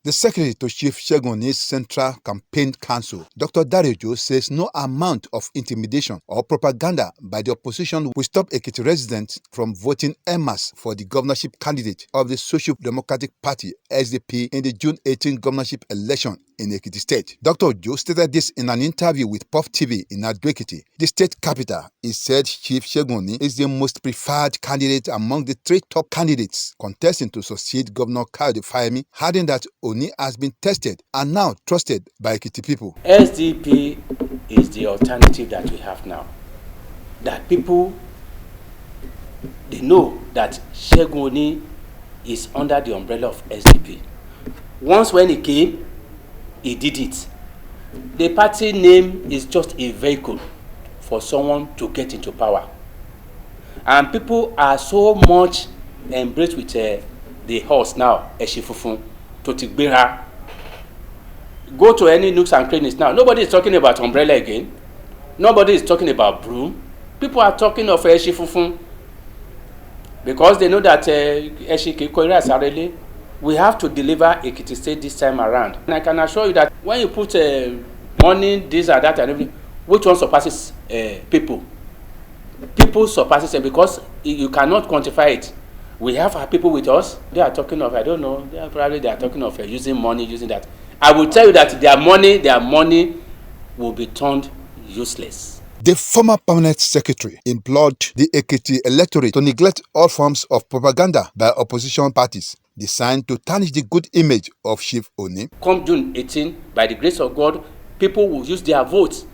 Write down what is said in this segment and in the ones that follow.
The secretary to Chief Shegoni's Central Campaign Council, Dr. Darejo, says no amount of intimidation or propaganda by the opposition will stop Ekiti residents from voting en masse for the governorship candidate of the Social Democratic Party, SDP, in the June 18 governorship election in Ekiti State. Dr. Ojo stated this in an interview with Puff TV in Ado-Ekiti, the state capital. He said Chief Shegoni is the most preferred candidate among the three top candidates contesting to succeed Governor Kayode Fayemi, adding that Oni has been tested and now trusted by Ekiti people. SDP is the alternative that we have now. That people, they know that Shegoni is under the umbrella of SDP. Once when he came, he did it. The party name is just a vehicle for someone to get into power. And people are so much embraced with the horse now, Eshifufun, Totigbera. Go to any nooks and crannies now. Nobody is talking about umbrella again. Nobody is talking about broom. People are talking of Eshifufun because they know that Eshikikoira Sarele. We have to deliver Ekiti State this time around. And I can assure you that when you put money, this and that and everything, which one surpasses people? People surpasses it because you cannot quantify it. We have our people with us. They are talking of, I don't know, they are talking of using money, using that. I will tell you that their money will be turned useless. The former permanent secretary implored the Ekiti electorate to neglect all forms of propaganda by opposition parties designed to tarnish the good image of Chief Oni. Come June 18, by the grace of God, people will use their votes.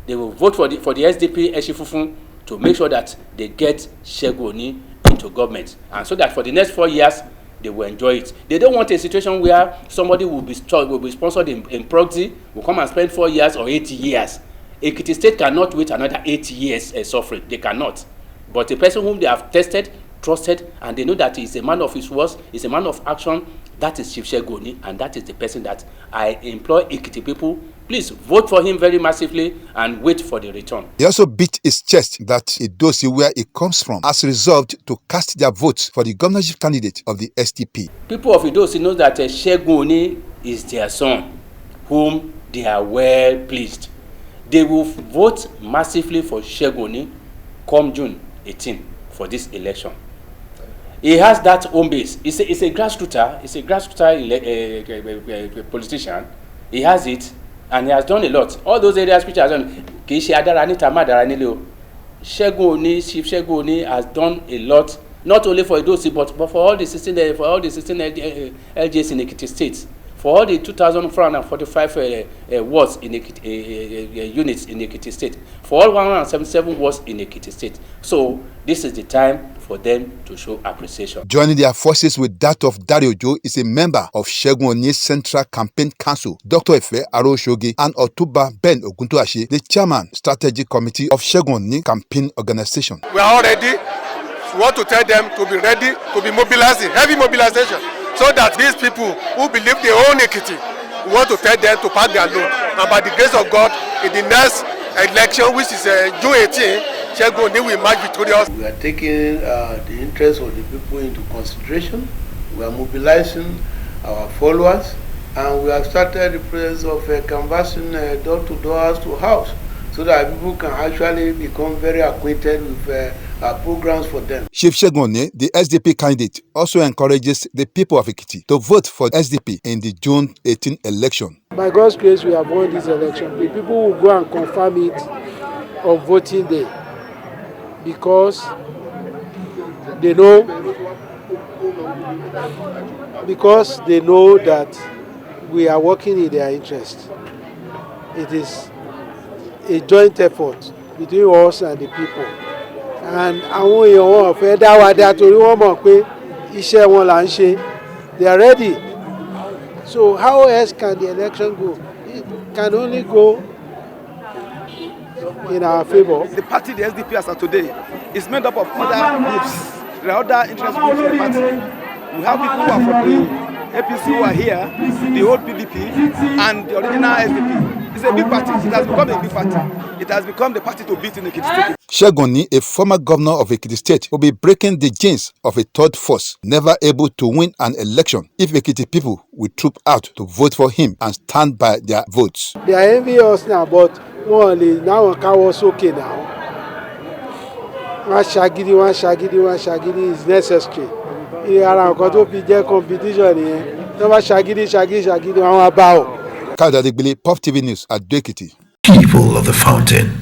They will vote for the SDP Eshifufun to make sure that they get Shegoni into government, and so that for the next 4 years they will enjoy it. They don't want a situation where somebody will be sponsored in proxy, will come and spend 4 years or 8 years. Ekiti State cannot wait another 8 years suffering. They cannot. But a person whom they have tested, trusted, and they know that he is a man of his words, is a man of action, that is Chief Shegoni, and that is the person that I implore Ekiti people, please vote for him very massively and wait for the return. He also beat his chest that Idosi, where he comes from, has resolved to cast their votes for the governorship candidate of the SDP. People of Idosi know that Shegoni is their son, whom they are well pleased. They will vote massively for Shegoni come June 18 for this election. He has that home base. He's a grassrooter. He's a grassrooter politician. He has it, and he has done a lot. All those areas which he has done, Chief Shegoni has done a lot, not only for Idosi, but for all the 16 LGS in Ekiti State, for all the 2,445 wards in units in Ekiti State, for all 177 wards in Ekiti State. So this is the time for them to show appreciation. Joining their forces with that of Darejo is a member of Shegoni's Central Campaign Council, Dr. Efe Aroshogi, and Otuba Ben Oguntoashi, the chairman, Strategic Committee of Shegoni Campaign Organization. We are all ready. We want to tell them to be ready, to be mobilizing, heavy mobilization, so that these people who believe they own Ekiti, we want to tell them to pack their load. And by the grace of God, in the next election, which is June 18, Shegoni will emerge victorious. We are taking the interest of the people into consideration. We are mobilizing our followers, and we have started the process of canvassing door to door, house to house, so that people can actually become very acquainted with our programs for them. Chief Shegoni, the SDP candidate, also encourages the people of Ekiti to vote for SDP in the June 18 election. By God's grace, we have won this election. The people will go and confirm it on voting day, because they know that we are working in their interest. It is a joint effort between us and the people. And àwọn èèyàn wọn fẹ́ dá wa dá torí wọ́n mọ̀ pé iṣẹ́ wọn là ń ṣe. They are ready. So how else can the election go? It can only go in our favor. The party, the SDP as of today, is made up of other groups. There are other interest groups in the party. We have people who are from the APC who are here, the old PDP, and the original SDP. It's a big party. It has become a big party. It has become the party to beat in Ekiti State. Segun, a former governor of Ekiti State, will be breaking the chains of a third force, never able to win an election if Ekiti people will troop out to vote for him and stand by their votes. They are envious now, but now it's okay now. One shagidi is necessary. Ara nǹkan tó fi jẹ́ competition nìyẹn. Tó bá shagidi wọn wá bá ọ. Káyọ̀dé Adégbélé, Puff TV News, Adó Èkìtì. People of the fountain.